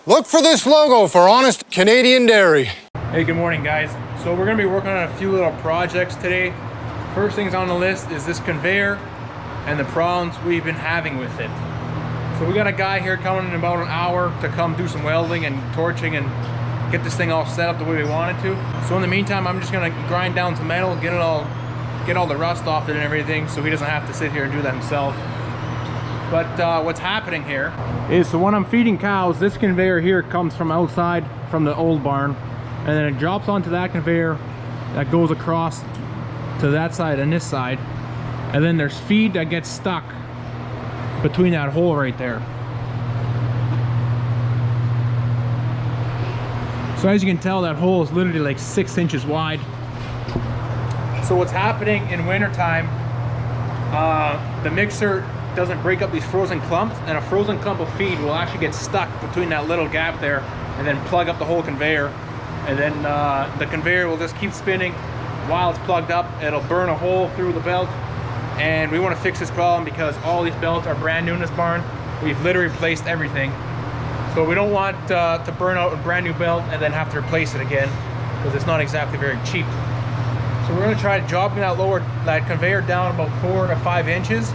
Look for this logo for Honest Canadian Dairy. Hey, good morning guys. So we're gonna be working on a few little projects today. First things on the list is this conveyor and the problems we've been having with it. So we got a guy here coming in about an hour to come do some welding and torching and get this thing all set up the way we want it to. So in the meantime, I'm just gonna grind down some metal, get all the rust off it and everything, so he doesn't have to sit here and do that himself. But what's happening here is, so when I'm feeding cows, this conveyor here comes from outside from the old barn, and then it drops onto that conveyor that goes across to that side and this side, and then there's feed that gets stuck between that hole right there. So as you can tell, that hole is literally like 6 inches wide. So what's happening in wintertime, the mixer doesn't break up these frozen clumps, and a frozen clump of feed will actually get stuck between that little gap there and then plug up the whole conveyor, and then the conveyor will just keep spinning while it's plugged up. It'll burn a hole through the belt, and we want to fix this problem because all these belts are brand new in this barn. We've literally replaced everything, so we don't want to burn out a brand new belt and then have to replace it again, because it's not exactly very cheap. So we're going to try dropping that conveyor down about 4 to 5 inches,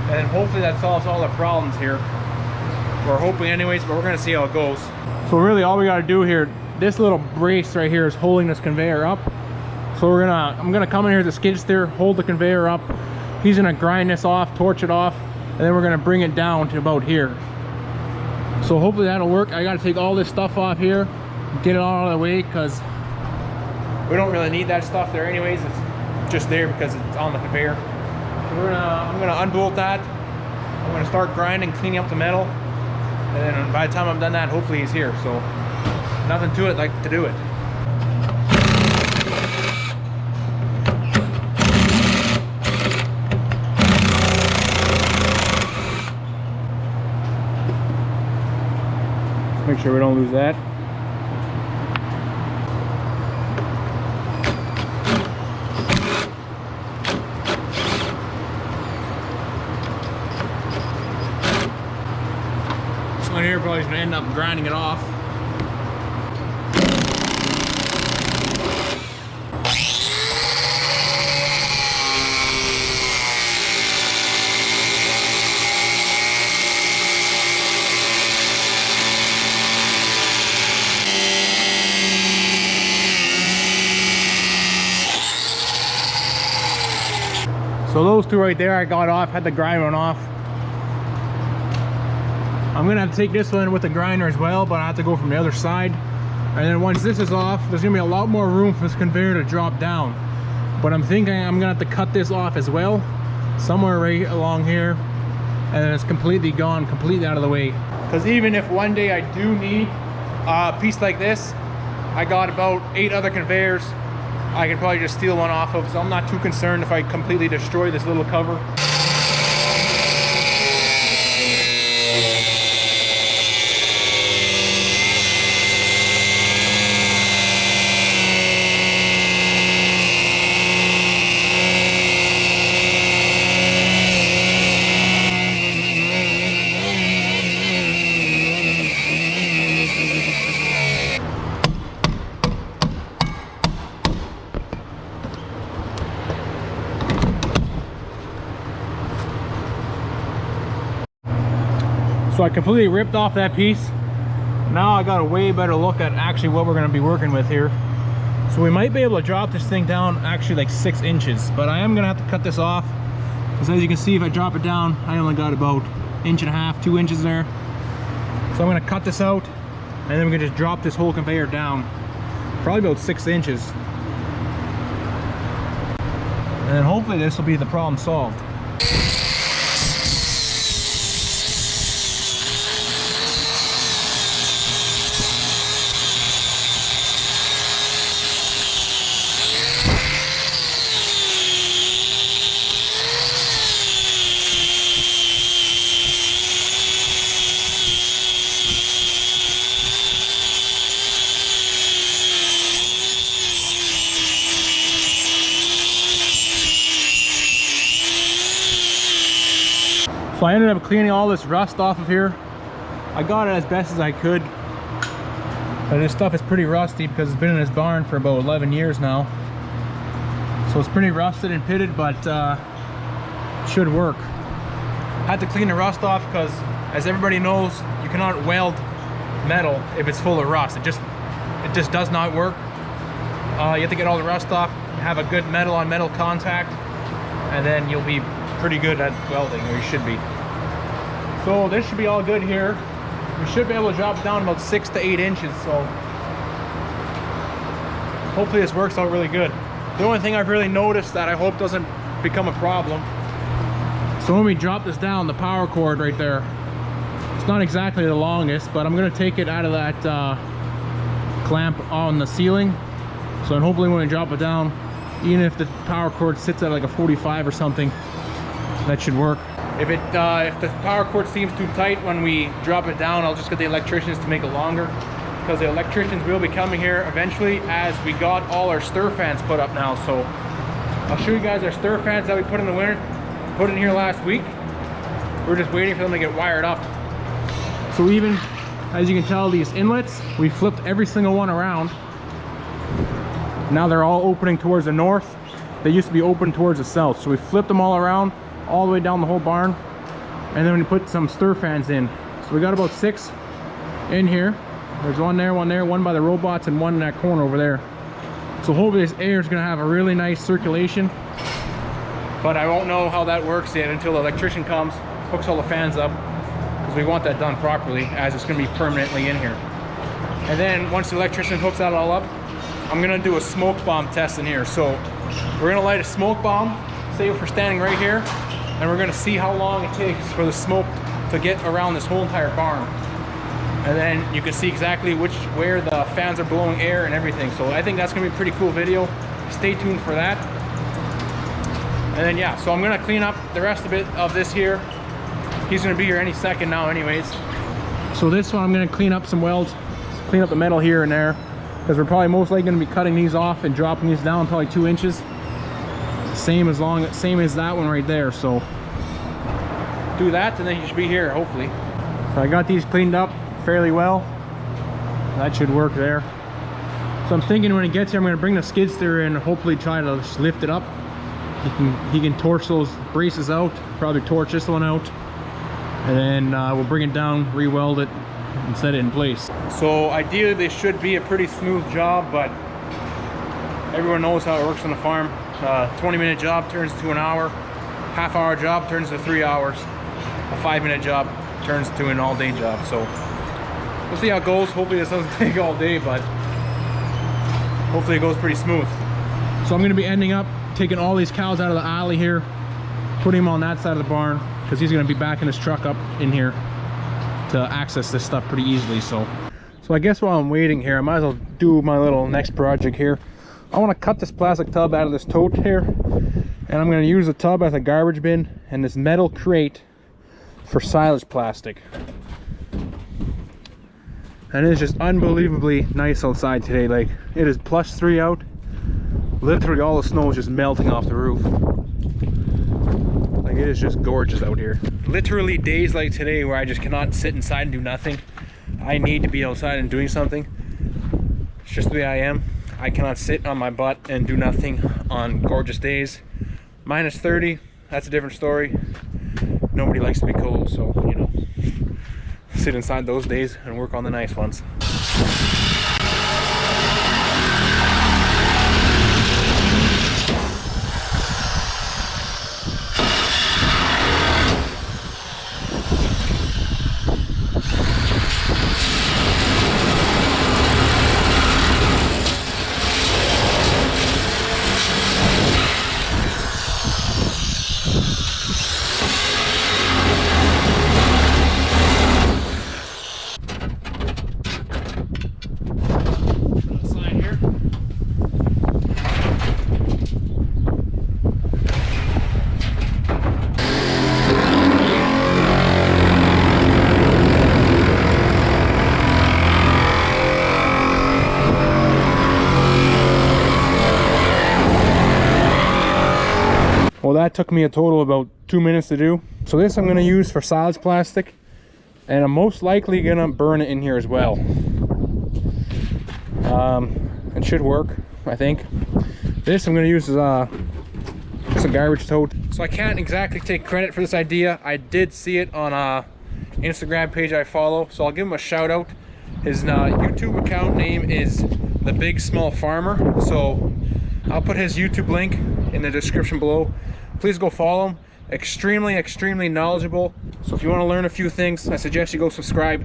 and then hopefully that solves all the problems here. We're hoping anyways, but we're gonna see how it goes. So really all we gotta do here, this little brace right here is holding this conveyor up. So I'm gonna come in here with the skid steer, hold the conveyor up. He's gonna grind this off, torch it off, and then we're gonna bring it down to about here. So hopefully that'll work. I gotta take all this stuff off here, get it all out of the way, because we don't really need that stuff there anyways. It's just there because it's on the conveyor. So I'm gonna unbolt that. I'm gonna start grinding, cleaning up the metal, and then by the time I'm done that, hopefully he's here. So nothing to it like to do it. Let's make sure we don't lose that. Here probably going to end up grinding it off. So those two right there I got off, had the grind one off. I'm gonna have to take this one with the grinder as well, but I have to go from the other side. And then once this is off, there's gonna be a lot more room for this conveyor to drop down. But I'm thinking I'm gonna have to cut this off as well, somewhere right along here, and then it's completely gone, completely out of the way. Because even if one day I do need a piece like this, I got about 8 other conveyors I can probably just steal one off of, so I'm not too concerned if I completely destroy this little cover. So I completely ripped off that piece. Now I got a way better look at actually what we're going to be working with here. So we might be able to drop this thing down actually like 6 inches, but I am going to have to cut this off, because as you can see, if I drop it down, I only got about 1.5 to 2 inches there. So I'm going to cut this out, and then we're going to just drop this whole conveyor down probably about 6 inches, and then hopefully this will be the problem solved. So I ended up cleaning all this rust off of here. I got it as best as I could. But this stuff is pretty rusty because it's been in this barn for about 11 years now. So it's pretty rusted and pitted, but should work. Had to clean the rust off because, as everybody knows, you cannot weld metal if it's full of rust. It just does not work. You have to get all the rust off, have a good metal on metal contact, and then you'll be pretty good at welding, or you should be. So this should be all good here. We should be able to drop it down about 6 to 8 inches, so hopefully this works out really good. The only thing I've really noticed that I hope doesn't become a problem, so when we drop this down, the power cord right there, it's not exactly the longest, but I'm going to take it out of that clamp on the ceiling, so hopefully when we drop it down, even if the power cord sits at like a 45 or something, that should work. If the power cord seems too tight when we drop it down, I'll just get the electricians to make it longer, because the electricians will be coming here eventually, as we got all our stir fans put up now. So I'll show you guys our stir fans that we put in the winter, put in here last week. We're just waiting for them to get wired up. So even, as you can tell, these inlets, we flipped every single one around. Now they're all opening towards the north. They used to be open towards the south. So we flipped them all around, all the way down the whole barn, and then we put some stir fans in. So we got about 6 in here. There's one there, one by the robots, and one in that corner over there. So hopefully this air is going to have a really nice circulation, but I won't know how that works yet until the electrician comes, hooks all the fans up, because we want that done properly, as it's going to be permanently in here. And then once the electrician hooks that all up, I'm going to do a smoke bomb test in here. So we're going to light a smoke bomb, say if we're standing right here, and we're going to see how long it takes for the smoke to get around this whole entire barn. And then you can see exactly where the fans are blowing air and everything. So I think that's going to be a pretty cool video. Stay tuned for that. And then yeah, so I'm going to clean up the rest of this here. He's going to be here any second now anyways. So this one I'm going to clean up some welds, clean up the metal here and there, because we're probably most likely going to be cutting these off and dropping these down probably 2 inches. Same as that one right there. So do that, and then you should be here hopefully. So I got these cleaned up fairly well. That should work there. So I'm thinking when it gets here, I'm going to bring the skid steer in and hopefully try to just lift it up. He can torch those braces out, probably torch this one out, and then we'll bring it down, re-weld it, and set it in place. So ideally this should be a pretty smooth job, but everyone knows how it works on the farm. 20-minute job turns to an hour, half-hour job turns to 3 hours, a 5-minute job turns to an all-day job. So we'll see how it goes. Hopefully this doesn't take all day, but hopefully it goes pretty smooth. So I'm going to be ending up taking all these cows out of the alley here, putting them on that side of the barn, because he's going to be backing his truck up in here to access this stuff pretty easily. So I guess while I'm waiting here, I might as well do my little next project here. I want to cut this plastic tub out of this tote here, and I'm going to use the tub as a garbage bin and this metal crate for silage plastic. And it's just unbelievably nice outside today. Like, it is +3 out. Literally all the snow is just melting off the roof. Like, it is just gorgeous out here. Literally days like today where I just cannot sit inside and do nothing. I need to be outside and doing something. It's just the way I am. I cannot sit on my butt and do nothing on gorgeous days. -30, that's a different story. Nobody likes to be cold, so, you know, sit inside those days and work on the nice ones. Well, that took me a total of about 2 minutes to do. So this I'm going to use for silage plastic, and I'm most likely going to burn it in here as well. It should work, I think. This I'm going to use as just a garbage tote. So I can't exactly take credit for this idea. I did see it on a Instagram page I follow, so I'll give him a shout out. His YouTube account name is The Big Small Farmer, so I'll put his YouTube link in the description below. Please go follow him. Extremely knowledgeable. So if you want to learn a few things, I suggest you go subscribe,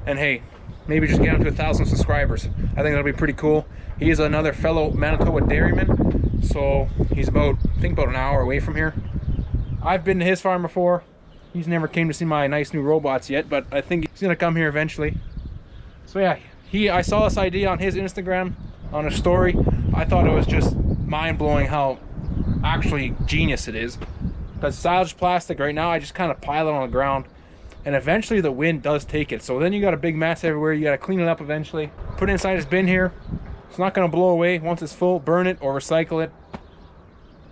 and hey, maybe just get him to 1,000 subscribers. I think that'll be pretty cool. He is another fellow Manitoba dairyman, so he's about, I think about an hour away from here. I've been to his farm before. He's never came to see my nice new robots yet, but I think he's gonna come here eventually. So yeah, I saw this idea on his Instagram on a story. I thought it was just mind-blowing how actually genius it is. Because silage plastic right now, I just kind of pile it on the ground, and eventually the wind does take it. So then you got a big mess everywhere. You got to clean it up eventually. Put it inside this bin here. It's not going to blow away. Once it's full, burn it or recycle it.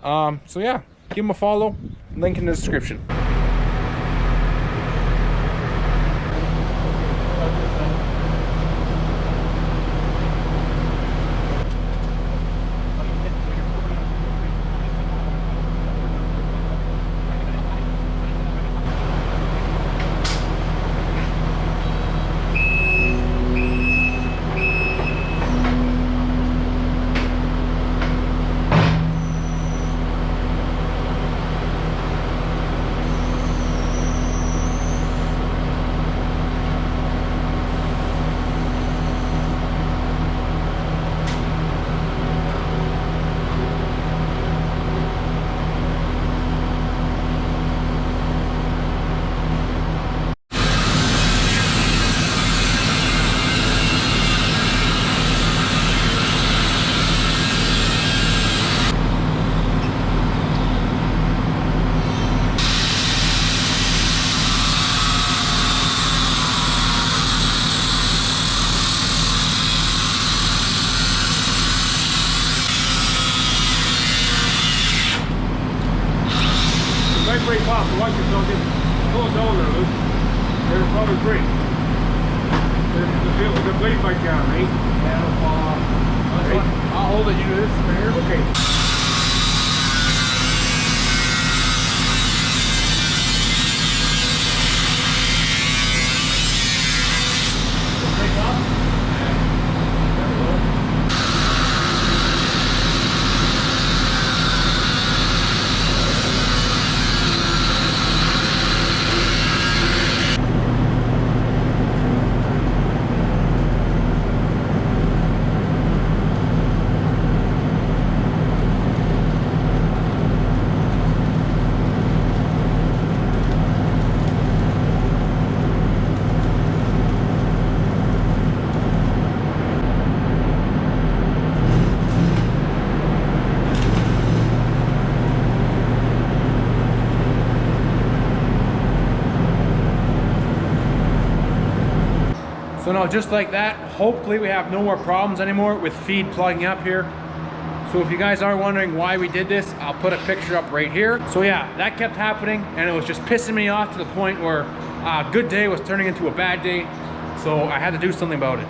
So yeah, give him a follow. Link in the description. Break off, so watch yourself get pull it down there, Luke. It'll probably break. The blade might down, right? Yeah, it'll fall off. Right? I'll hold it. You do this right here. Okay. So now, just like that, hopefully we have no more problems anymore with feed plugging up here. So if you guys are wondering why we did this, I'll put a picture up right here. So yeah, that kept happening, and it was just pissing me off to the point where a good day was turning into a bad day. So I had to do something about it.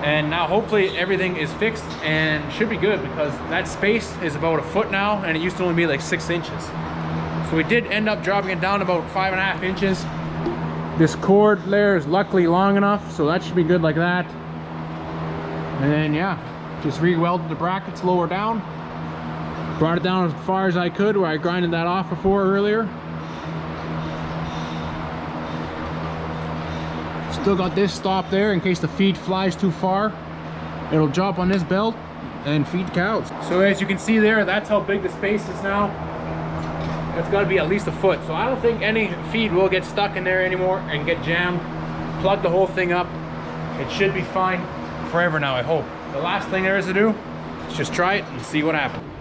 And now hopefully everything is fixed and should be good, because that space is about 1 foot now, and it used to only be like 6 inches. So we did end up dropping it down about 5.5 inches. This cord layer is luckily long enough, so that should be good like that. And then yeah, just re-welded the brackets lower down. Brought it down as far as I could where I grinded that off before earlier. Still got this stop there in case the feed flies too far. It'll drop on this belt and feed cows. So as you can see there, that's how big the space is now. It's got to be at least 1 foot, so I don't think any feed will get stuck in there anymore and get jammed. Plug the whole thing up. It should be fine forever now, I hope. The last thing there is to do is just try it and see what happens.